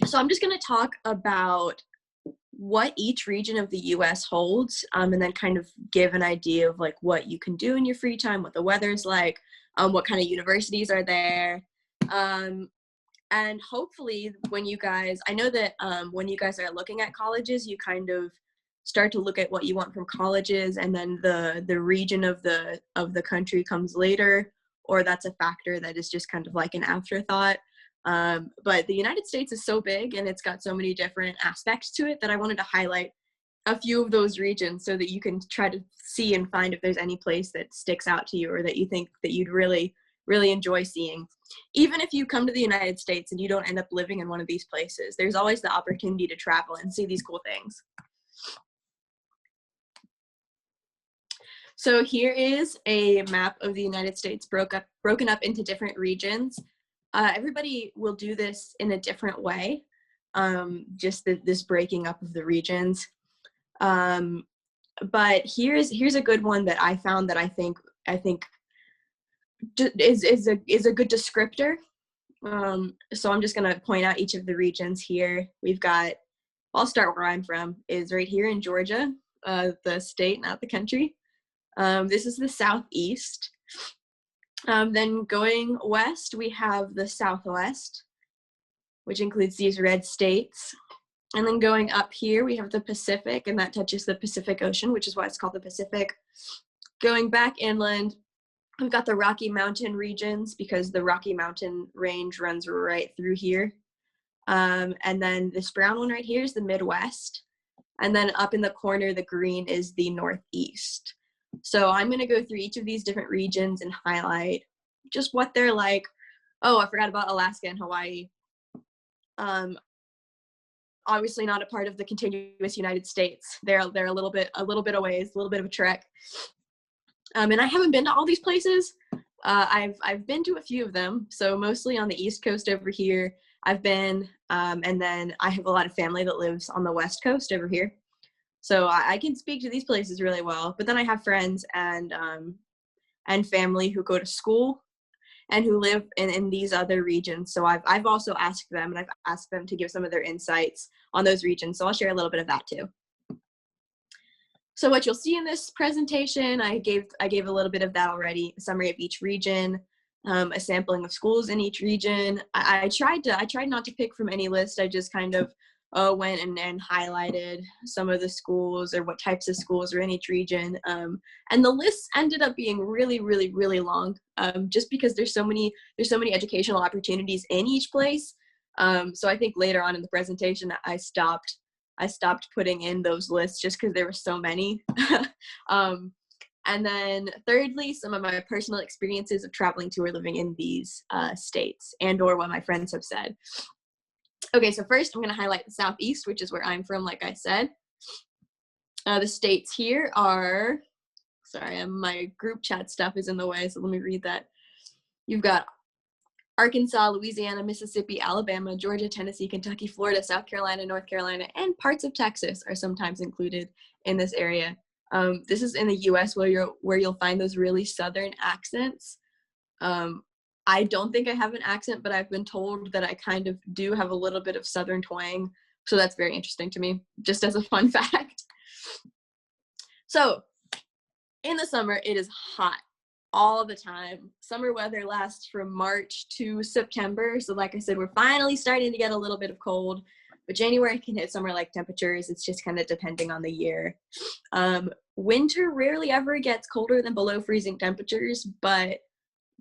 So I'm just going to talk about what each region of the US holds, and then kind of give an idea of like what you can do in your free time, what the weather's like, what kind of universities are there. And hopefully when you guys, I know that when you guys are looking at colleges, you kind of start to look at what you want from colleges, and then the region of the country comes later, or that's a factor that is just kind of like an afterthought. But the United States is so big and it's got so many different aspects to it that I wanted to highlight a few of those regions so that you can try to see and find if there's any place that sticks out to you or that you think that you'd really enjoy seeing. Even if you come to the United States and you don't end up living in one of these places, there's always the opportunity to travel and see these cool things. So here is a map of the United States broken up into different regions. Everybody will do this in a different way, just this breaking up of the regions. But here's a good one that I found that I think is a good descriptor. So I'm just gonna point out each of the regions here. We've got, I'll start where I'm from, is right here in Georgia, the state, not the country. This is the Southeast. Then going west, we have the Southwest, which includes these red states. And then going up here, we have the Pacific, and that touches the Pacific Ocean, which is why it's called the Pacific. Going back inland, we've got the Rocky Mountain regions because the Rocky Mountain range runs right through here. And then this brown one right here is the Midwest. And then up in the corner, the green is the Northeast. So I'm going to go through each of these different regions and highlight just what they're like. Oh, I forgot about Alaska and Hawaii. Obviously not a part of the contiguous United States. They're a little bit away, it's a little bit of a trek. And I haven't been to all these places. I've been to a few of them. So mostly on the East Coast over here, I've been, and then I have a lot of family that lives on the West Coast over here. So I can speak to these places really well, but then I have friends and family who go to school and who live in these other regions. So I've also asked them, and I've asked them to give some of their insights on those regions. So I'll share a little bit of that too. So what you'll see in this presentation, I gave a little bit of that already, a summary of each region, a sampling of schools in each region. I tried not to pick from any list. I just kind of went and highlighted some of the schools or what types of schools are in each region. And the lists ended up being really, really, really long, just because there's so many educational opportunities in each place. So I think later on in the presentation, I stopped putting in those lists just because there were so many. And then thirdly, some of my personal experiences of traveling to or living in these states and or what my friends have said. Okay, so first I'm going to highlight the Southeast, which is where I'm from, like I said. The states here are, sorry, my group chat stuff is in the way, so let me read that. You've got Arkansas, Louisiana, Mississippi, Alabama, Georgia, Tennessee, Kentucky, Florida, South Carolina, North Carolina, and parts of Texas are sometimes included in this area. This is in the U.S. where you'll find those really southern accents. I don't think I have an accent, but I've been told that I kind of do have a little bit of southern twang. So that's very interesting to me, just as a fun fact. So in the summer, it is hot all the time. Summer weather lasts from March to September. So like I said, we're finally starting to get a little bit of cold, but January can hit summer-like temperatures. It's just kind of depending on the year. Winter rarely ever gets colder than below freezing temperatures, but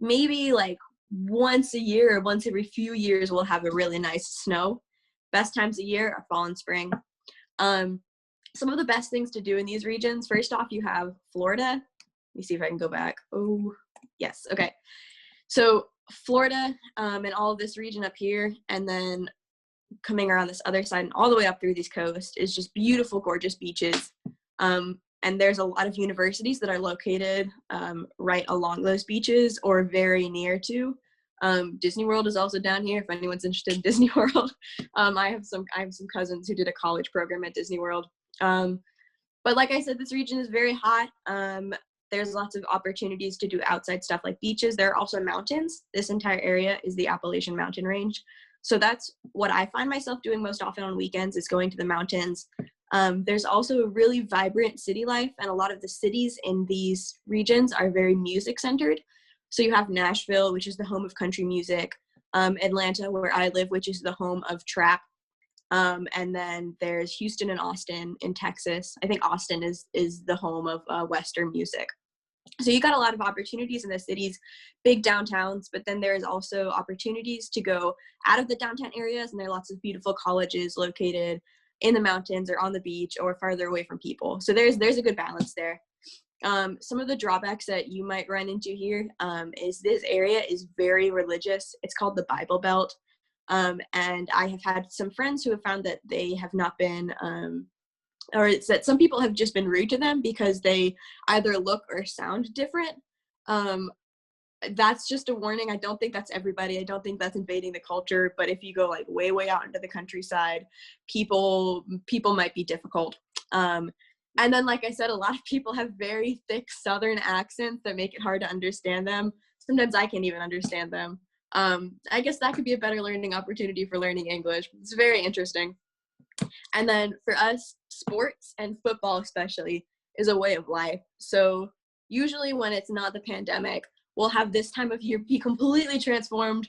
maybe like once a year or once every few years we'll have a really nice snow. Best times of year are fall and spring. Some of the best things to do in these regions, first off, you have Florida. Let me see if I can go back. Oh, yes, okay. So Florida and all of this region up here, and then coming around this other side and all the way up through this coast is just beautiful, gorgeous beaches. And there's a lot of universities that are located right along those beaches or very near to. Disney World is also down here if anyone's interested in Disney World. I have some cousins who did a college program at Disney World. But like I said, this region is very hot. There's lots of opportunities to do outside stuff like beaches. There are also mountains. This entire area is the Appalachian Mountain Range. So that's what I find myself doing most often on weekends, is going to the mountains. There's also a really vibrant city life, and a lot of the cities in these regions are very music centered. So you have Nashville, which is the home of country music, Atlanta, where I live, which is the home of trap. And then there's Houston and Austin in Texas. I think Austin is the home of Western music. So you got a lot of opportunities in the cities, big downtowns, but then there's also opportunities to go out of the downtown areas, and there are lots of beautiful colleges located in the mountains or on the beach or farther away from people. So there's a good balance there. Some of the drawbacks that you might run into here is this area is very religious. It's called the Bible Belt. And I have had some friends who have found that they have not been, or it's that some people have just been rude to them because they either look or sound different. That's just a warning. I don't think that's everybody. I don't think that's invading the culture. But if you go like way, way out into the countryside, people might be difficult. And then, like I said, a lot of people have very thick Southern accents that make it hard to understand them. Sometimes I can't even understand them. I guess that could be a better learning opportunity for learning English. It's very interesting. And then for us, sports and football especially is a way of life. So usually when it's not the pandemic, we'll have this time of year be completely transformed,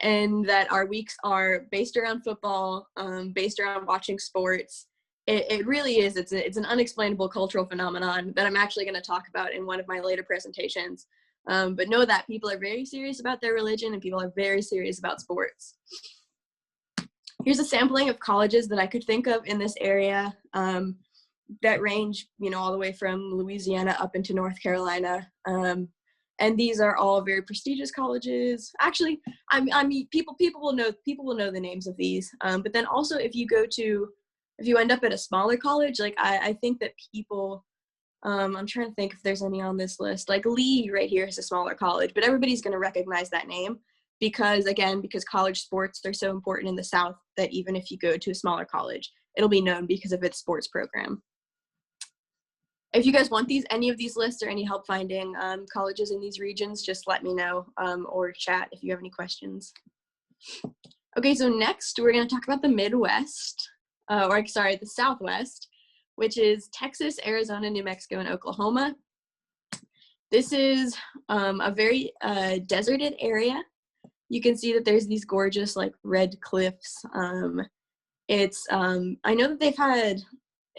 and that our weeks are based around football, based around watching sports. It really is. It's an unexplainable cultural phenomenon that I'm actually going to talk about in one of my later presentations. But know that people are very serious about their religion, and people are very serious about sports. Here's a sampling of colleges that I could think of in this area that range, all the way from Louisiana up into North Carolina. And these are all very prestigious colleges. Actually, I mean, people will know the names of these. But then also, if you end up at a smaller college, like I think that people, I'm trying to think if there's any on this list. Like Lee right here is a smaller college, but everybody's going to recognize that name because college sports are so important in the South that even if you go to a smaller college, it'll be known because of its sports program. If you guys want any of these lists or any help finding colleges in these regions, just let me know or chat if you have any questions. Okay, so next we're going to talk about the Midwest, the Southwest, which is Texas, Arizona, New Mexico, and Oklahoma. This is a very deserted area. You can see that there's these gorgeous like red cliffs. I know that they've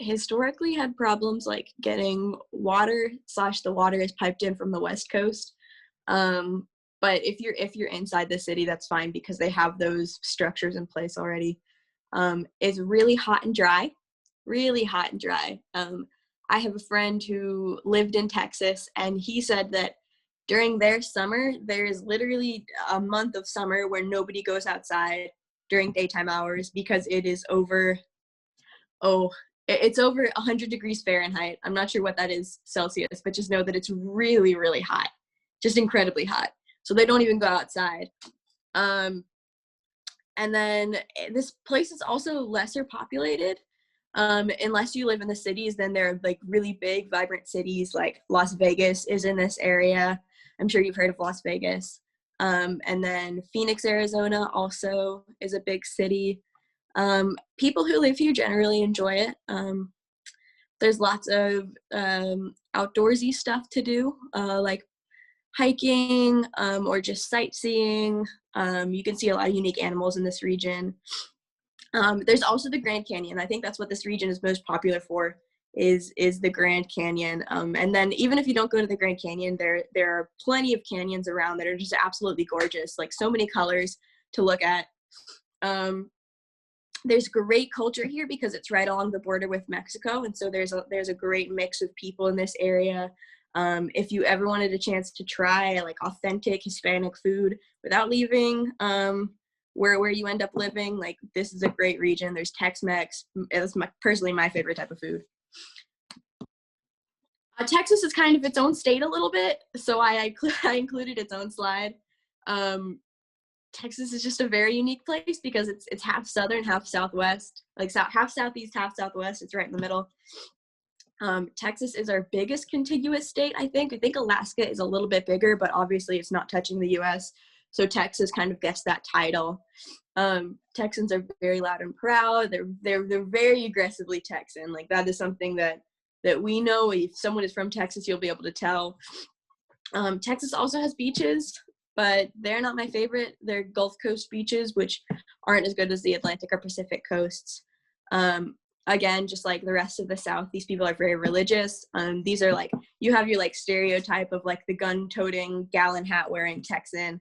historically had problems like getting water / the water is piped in from the West Coast. But if you're inside the city, that's fine because they have those structures in place already. It's really hot and dry. Really hot and dry. I have a friend who lived in Texas, and he said that during their summer, there is literally a month of summer where nobody goes outside during daytime hours because it is it's over 100 degrees Fahrenheit. I'm not sure what that is Celsius, but just know that it's really, really hot, just incredibly hot. So they don't even go outside. And then this place is also lesser populated. Unless you live in the cities, then there are like really big, vibrant cities like Las Vegas is in this area. I'm sure you've heard of Las Vegas. And then Phoenix, Arizona also is a big city. People who live here generally enjoy it. There's lots of outdoorsy stuff to do, like hiking or just sightseeing. You can see a lot of unique animals in this region. There's also the Grand Canyon. I think that's what this region is most popular for, is the Grand Canyon. And then even if you don't go to the Grand Canyon, there are plenty of canyons around that are just absolutely gorgeous, like so many colors to look at. There's great culture here because it's right along the border with Mexico, and so there's a great mix of people in this area. If you ever wanted a chance to try like authentic Hispanic food without leaving where you end up living, like this is a great region. There's Tex-Mex. It's personally my favorite type of food. Texas is kind of its own state a little bit, so I included its own slide. Texas is just a very unique place because it's half southern, half southwest, like half southeast, half southwest. It's right in the middle. Texas is our biggest contiguous state, I think. I think Alaska is a little bit bigger, but obviously it's not touching the U.S., So Texas kind of gets that title. Texans are very loud and proud. They're very aggressively Texan. Like, that is something that we know. If someone is from Texas, you'll be able to tell. Texas also has beaches, but they're not my favorite. They're Gulf Coast beaches, which aren't as good as the Atlantic or Pacific coasts. Again, just like the rest of the South, these people are very religious. These are like, you have your like stereotype of like the gun-toting, gallon hat wearing Texan.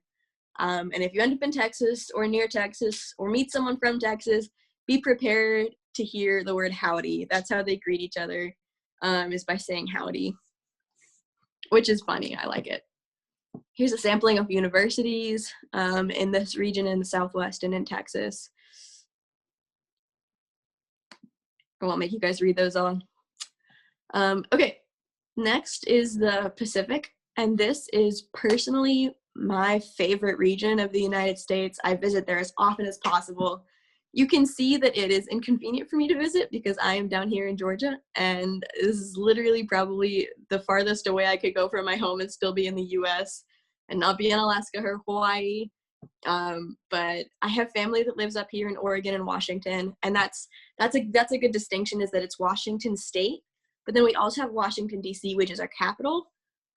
And if you end up in Texas or near Texas or meet someone from Texas, be prepared to hear the word howdy. That's how they greet each other, is by saying howdy, which is funny. I like it. Here's a sampling of universities in this region in the Southwest and in Texas. I won't make you guys read those all. Okay, next is the Pacific, and this is personally my favorite region of the United States. I visit there as often as possible. You can see that it is inconvenient for me to visit because I am down here in Georgia, and this is literally probably the farthest away I could go from my home and still be in the US and not be in Alaska or Hawaii. But I have family that lives up here in Oregon and Washington, and that's a good distinction, is that it's Washington State, but then we also have Washington, D.C., which is our capital.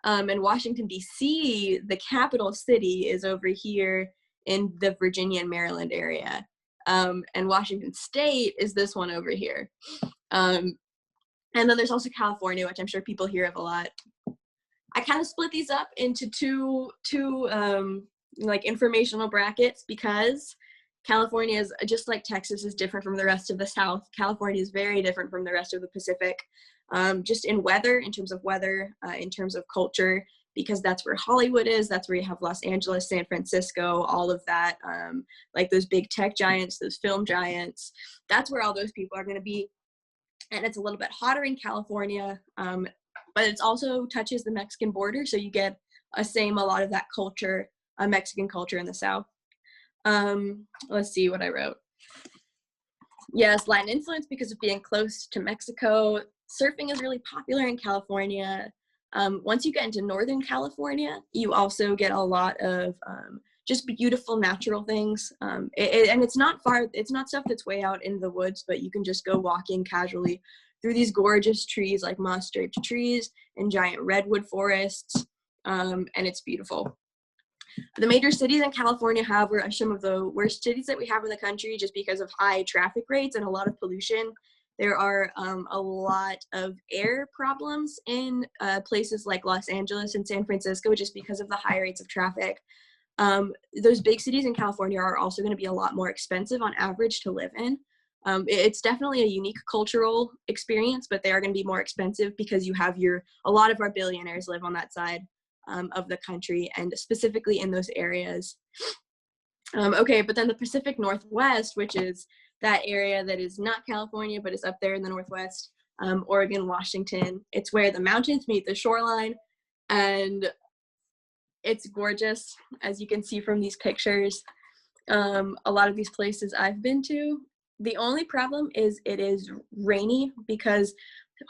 And Washington, D.C., the capital city, is over here in the Virginia and Maryland area. And Washington State is this one over here. And then there's also California, which I'm sure people hear of a lot. I kind of split these up into two like informational brackets, because California is, just like Texas is different from the rest of the South. California is very different from the rest of the Pacific, just in weather, in terms of weather, in terms of culture, because that's where Hollywood is. That's where you have Los Angeles, San Francisco, all of that, like those big tech giants, those film giants. That's where all those people are going to be. And it's a little bit hotter in California, but it also touches the Mexican border, so you get a lot of that culture, Mexican culture in the South. Let's see what I wrote. Yes, Latin influence because of being close to Mexico. Surfing is really popular in California. Once you get into Northern California, you also get a lot of just beautiful natural things. And it's not far, it's not stuff that's way out in the woods, but you can just go walking casually through these gorgeous trees, like moss-draped trees and giant redwood forests, and it's beautiful. The major cities in California are some of the worst cities that we have in the country, just because of high traffic rates and a lot of pollution. There are a lot of air problems in places like Los Angeles and San Francisco, just because of the high rates of traffic. Those big cities in California are also going to be a lot more expensive on average to live in. It's definitely a unique cultural experience, but they are going to be more expensive because you have a lot of our billionaires live on that side of the country, and specifically in those areas. Okay, but then the Pacific Northwest, which is that area that is not California, but is up there in the Northwest, Oregon, Washington. It's where the mountains meet the shoreline, and it's gorgeous, as you can see from these pictures. A lot of these places I've been to. The only problem is it is rainy, because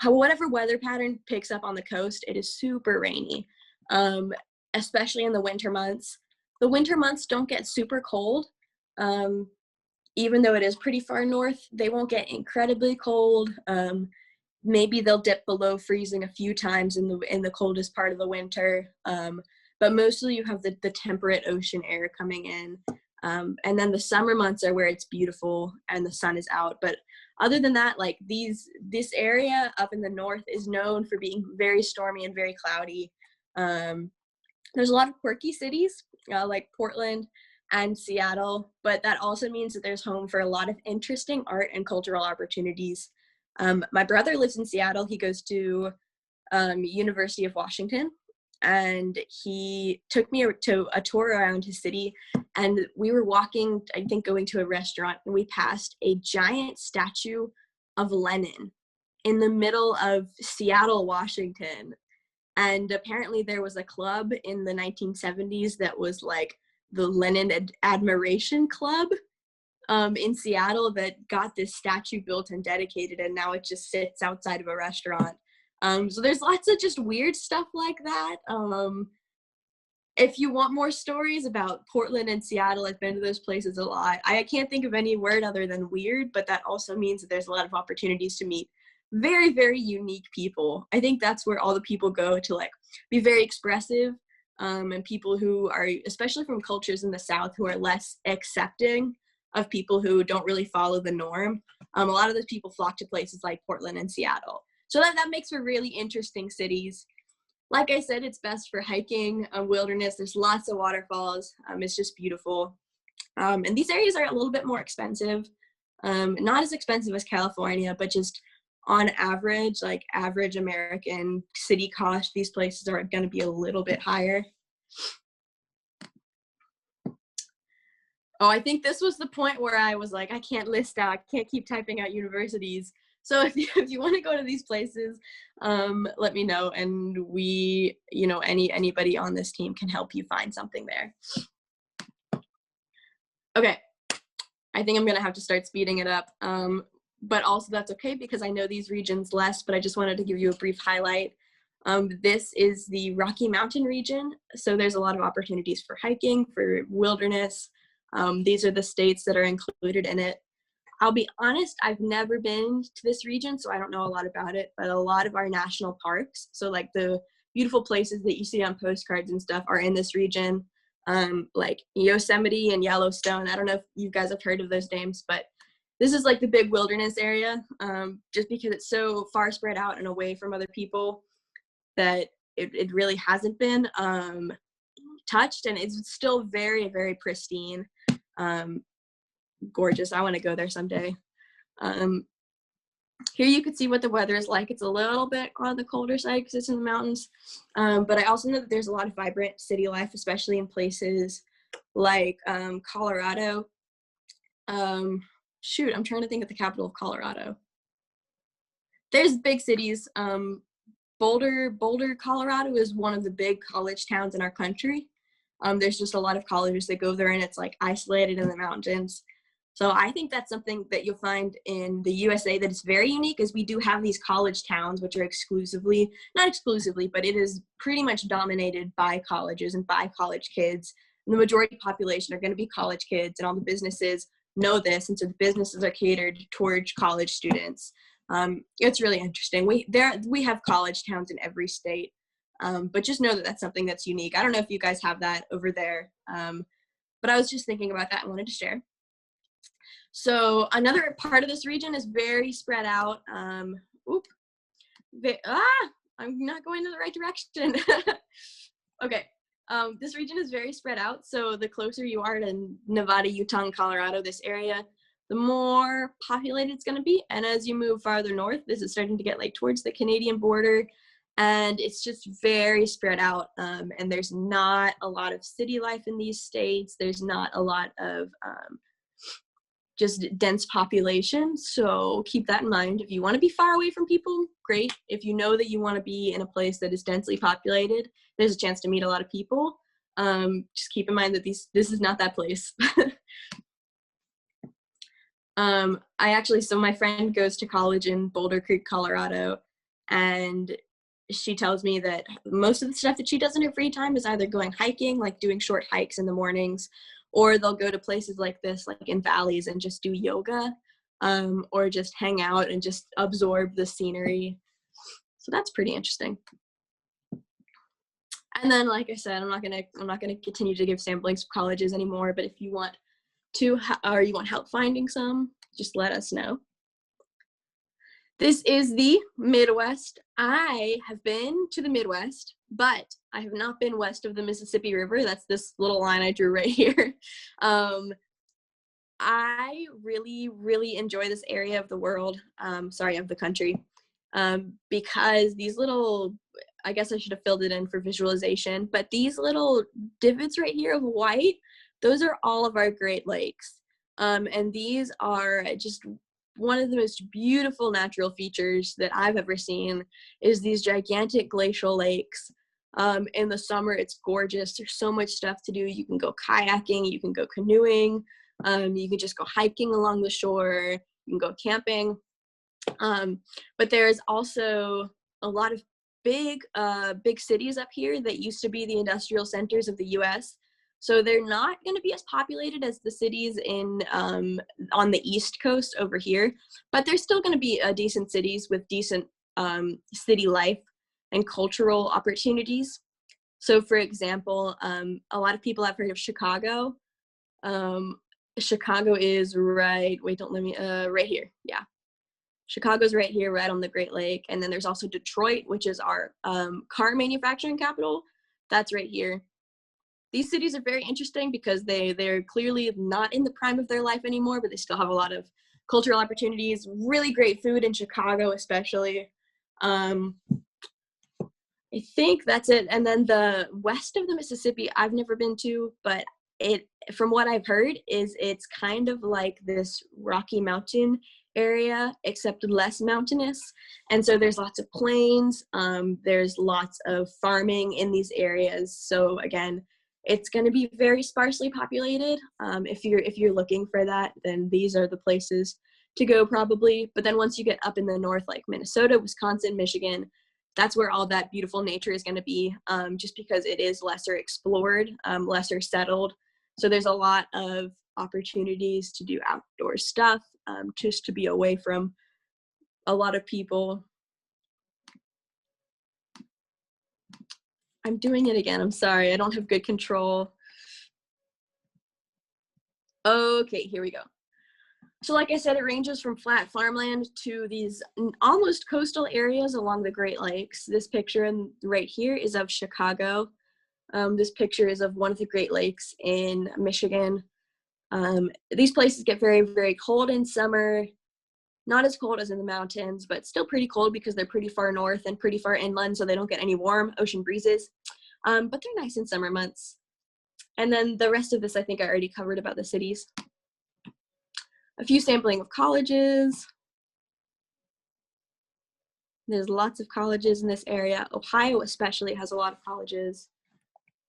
whatever weather pattern picks up on the coast, it is super rainy, especially in the winter months. The winter months don't get super cold. Even though it is pretty far north, they won't get incredibly cold. Maybe they'll dip below freezing a few times in the coldest part of the winter. But mostly you have the temperate ocean air coming in. And then the summer months are where it's beautiful and the sun is out. But other than that, like this area up in the north is known for being very stormy and very cloudy. There's a lot of quirky cities like Portland and Seattle, but that also means that there's home for a lot of interesting art and cultural opportunities. My brother lives in Seattle. He goes to University of Washington, and he took me to a tour around his city, and we were walking, I think going to a restaurant, and we passed a giant statue of Lenin in the middle of Seattle, Washington. And apparently there was a club in the 1970s that was like the Lenin Admiration Club in Seattle that got this statue built and dedicated, and now it just sits outside of a restaurant. So there's lots of just weird stuff like that. if you want more stories about Portland and Seattle, I've been to those places a lot. I can't think of any word other than weird, but that also means that there's a lot of opportunities to meet very, very unique people. I think that's where all the people go to like be very expressive, and people who are, especially from cultures in the South, who are less accepting of people who don't really follow the norm. A lot of those people flock to places like Portland and Seattle. So that makes for really interesting cities. Like I said, it's best for hiking, wilderness. There's lots of waterfalls. It's just beautiful. And these areas are a little bit more expensive. Not as expensive as California, but just on average, like average American city cost, these places are going to be a little bit higher. Oh, I think this was the point where I was like, I can't list out, I can't keep typing out universities. So if you want to go to these places, let me know, and we, anybody on this team can help you find something there. Okay, I think I'm gonna have to start speeding it up, but also that's okay because I know these regions less, but I just wanted to give you a brief highlight. This is the Rocky Mountain region, so there's a lot of opportunities for hiking, for wilderness. These are the states that are included in it. I'll be honest, I've never been to this region, so I don't know a lot about it, but a lot of our national parks, so like the beautiful places that you see on postcards and stuff, are in this region, like Yosemite and Yellowstone. I don't know if you guys have heard of those names, but this is like the big wilderness area, just because it's so far spread out and away from other people that it really hasn't been touched, and it's still very, very pristine. Gorgeous. I want to go there someday. Here you can see what the weather is like. It's a little bit on the colder side because it's in the mountains, but I also know that there's a lot of vibrant city life, especially in places like Colorado. Shoot, I'm trying to think of the capital of Colorado. There's big cities. Boulder, Colorado is one of the big college towns in our country. There's just a lot of colleges that go there, and it's like isolated in the mountains. So I think that's something that you'll find in the USA that is very unique, is we do have these college towns, which are not exclusively, but it is pretty much dominated by colleges and by college kids. And the majority population are going to be college kids, and all the businesses know this, and so the businesses are catered towards college students. It's really interesting. We have college towns in every state, but just know that that's something that's unique. I don't know if you guys have that over there, but I was just thinking about that and wanted to share. So another part of this region is very spread out. I'm not going in the right direction. Okay, this region is very spread out. So the closer you are to Nevada, Utah, and Colorado, this area, the more populated it's going to be. And as you move farther north, this is starting to get like towards the Canadian border, and it's just very spread out. And there's not a lot of city life in these states. There's not a lot of just dense population. So keep that in mind. If you want to be far away from people, great. If you know that you want to be in a place that is densely populated, there's a chance to meet a lot of people. Just keep in mind that this is not that place. So my friend goes to college in Boulder Creek, Colorado, and she tells me that most of the stuff that she does in her free time is either going hiking, like doing short hikes in the mornings, or they'll go to places like this, like in valleys, and just do yoga, or just hang out and just absorb the scenery. So that's pretty interesting. And then, like I said, I'm not gonna continue to give samplings of colleges anymore, but if you want to, or you want help finding some, just let us know. This is the Midwest. I have been to the Midwest, but I have not been west of the Mississippi River. That's this little line I drew right here. I really, really enjoy this area of the world, of the country, because these little, I guess I should have filled it in for visualization, but these little divots right here of white, those are all of our Great Lakes. And these are just one of the most beautiful natural features that I've ever seen, is these gigantic glacial lakes. In the summer, it's gorgeous. There's so much stuff to do. You can go kayaking, you can go canoeing, you can just go hiking along the shore, you can go camping. But there's also a lot of big cities up here that used to be the industrial centers of the US. So they're not going to be as populated as the cities in on the East Coast over here, but they're still going to be decent cities with decent city life and cultural opportunities. So for example, a lot of people have heard of Chicago. Chicago is right here. Yeah. Chicago's right here, right on the Great Lake. And then there's also Detroit, which is our car manufacturing capital. That's right here. These cities are very interesting because they're clearly not in the prime of their life anymore, but they still have a lot of cultural opportunities, really great food in Chicago especially. I think that's it. And then the west of the Mississippi, I've never been to, but from what I've heard, it's kind of like this Rocky Mountain area, except less mountainous. And so there's lots of plains. There's lots of farming in these areas. So again, it's going to be very sparsely populated. If you're looking for that, then these are the places to go probably. But then once you get up in the north, like Minnesota, Wisconsin, Michigan, that's where all that beautiful nature is going to be, just because it is lesser explored, lesser settled. So there's a lot of opportunities to do outdoor stuff, just to be away from a lot of people. I'm doing it again. I'm sorry. I don't have good control. Okay, here we go. So like I said, it ranges from flat farmland to these almost coastal areas along the Great Lakes. This picture right here is of Chicago. This picture is of one of the Great Lakes in Michigan. These places get very, very cold in summer. Not as cold as in the mountains, but still pretty cold because they're pretty far north and pretty far inland, so they don't get any warm ocean breezes. But they're nice in summer months. And then the rest of this, I think I already covered about the cities. A few sampling of colleges. There's lots of colleges in this area. Ohio especially has a lot of colleges.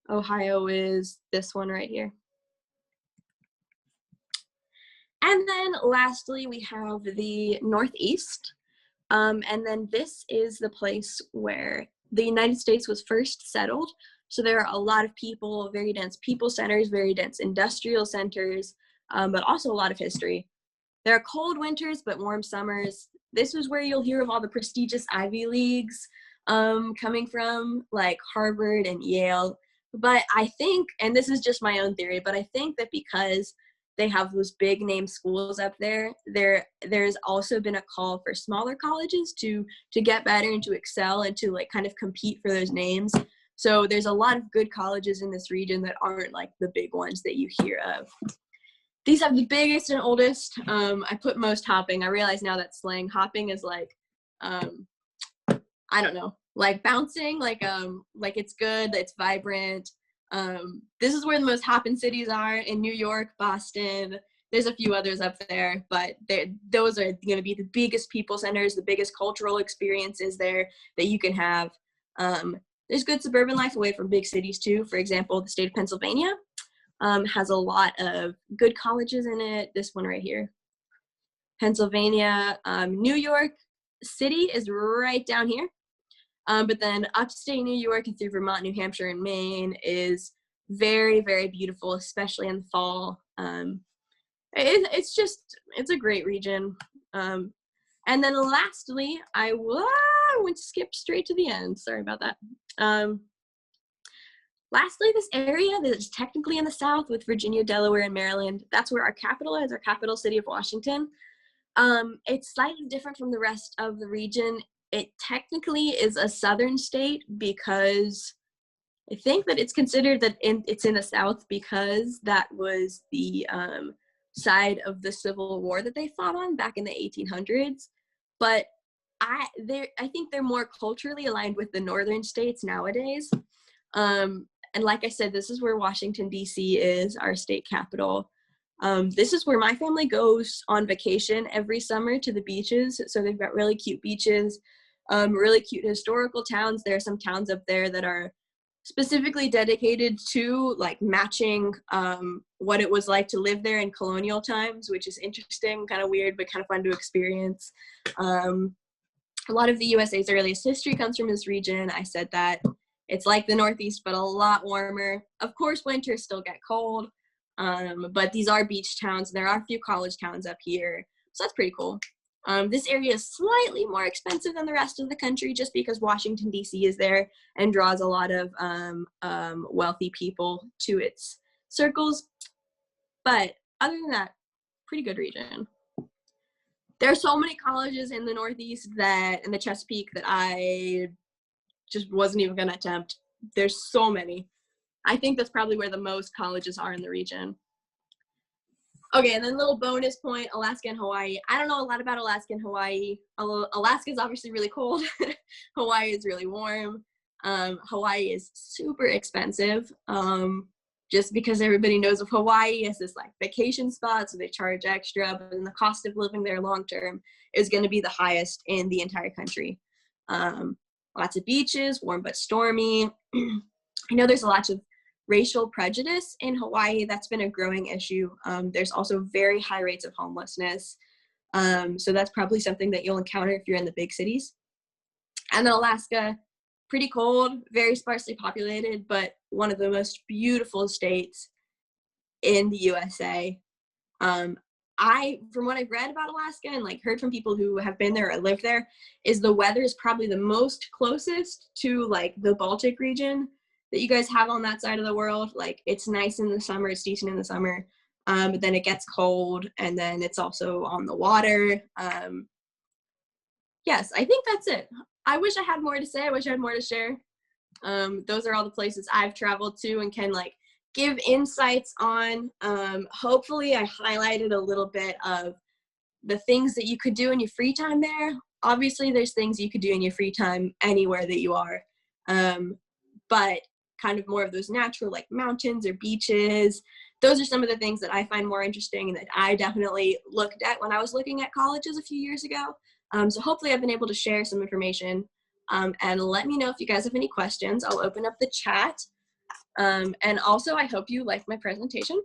Ohio is this one right here. And then lastly, we have the Northeast. And then this is the place where the United States was first settled. So there are a lot of people, very dense people centers, very dense industrial centers, but also a lot of history. There are cold winters, but warm summers. This is where you'll hear of all the prestigious Ivy Leagues coming from, like Harvard and Yale. But I think, and this is just my own theory, but I think that because they have those big name schools up there, there's also been a call for smaller colleges to get better and to excel and to like kind of compete for those names. So there's a lot of good colleges in this region that aren't like the big ones that you hear of. These have the biggest and oldest. I put most hopping. I realize now that slang hopping is like, I don't know, like bouncing, like it's good, it's vibrant. This is where the most hopping cities are in New York, Boston. There's a few others up there, but those are going to be the biggest people centers, the biggest cultural experiences there that you can have. There's good suburban life away from big cities too. For example, the state of Pennsylvania has a lot of good colleges in it. This one right here, Pennsylvania. New York City is right down here. But then upstate New York and through Vermont, New Hampshire, and Maine is very, very beautiful, especially in the fall. It's a great region. And then lastly, I went to skip straight to the end. Sorry about that. Lastly, this area that is technically in the South with Virginia, Delaware, and Maryland, that's where our capital is, our capital city of Washington. It's slightly different from the rest of the region. It technically is a southern state because I think that it's considered that it's in the South because that was the side of the Civil War that they fought on back in the 1800s. But I think they're more culturally aligned with the northern states nowadays. And like I said, this is where Washington, D.C. is, our state capital. This is where my family goes on vacation every summer to the beaches. So they've got really cute beaches, really cute historical towns. There are some towns up there that are specifically dedicated to like matching what it was like to live there in colonial times, which is interesting, kind of weird, but kind of fun to experience. A lot of the USA's earliest history comes from this region. I said that. It's like the Northeast, but a lot warmer. Of course, winters still get cold, but these are beach towns. There are a few college towns up here, so that's pretty cool. This area is slightly more expensive than the rest of the country just because Washington, D.C. is there and draws a lot of wealthy people to its circles. But other than that, pretty good region. There are so many colleges in the Northeast in the Chesapeake that I just wasn't even going to attempt. There's so many. I think that's probably where the most colleges are in the region. Okay, and then little bonus point, Alaska and Hawaii. I don't know a lot about Alaska and Hawaii. Alaska is obviously really cold. Hawaii is really warm. Hawaii is super expensive. Just because everybody knows of Hawaii as this like vacation spot, so they charge extra, but then the cost of living there long term is going to be the highest in the entire country. Lots of beaches, warm but stormy. I know there's lots of racial prejudice in Hawaii. That's been a growing issue. There's also very high rates of homelessness. So that's probably something that you'll encounter if you're in the big cities. And then Alaska, pretty cold, very sparsely populated, but one of the most beautiful states in the USA. From what I've read about Alaska and like heard from people who have been there or lived there, is the weather is probably the most closest to like the Baltic region that you guys have on that side of the world. Like it's nice in the summer, it's decent in the summer, but then it gets cold, and then it's also on the water. Yes, I think that's it. I wish I had more to say. I wish I had more to share. Those are all the places I've traveled to and can like give insights on. Hopefully I highlighted a little bit of the things that you could do in your free time there. Obviously there's things you could do in your free time anywhere that you are. But kind of more of those natural like mountains or beaches. Those are some of the things that I find more interesting and that I definitely looked at when I was looking at colleges a few years ago. So hopefully I've been able to share some information, and let me know if you guys have any questions. I'll open up the chat. And also I hope you liked my presentation.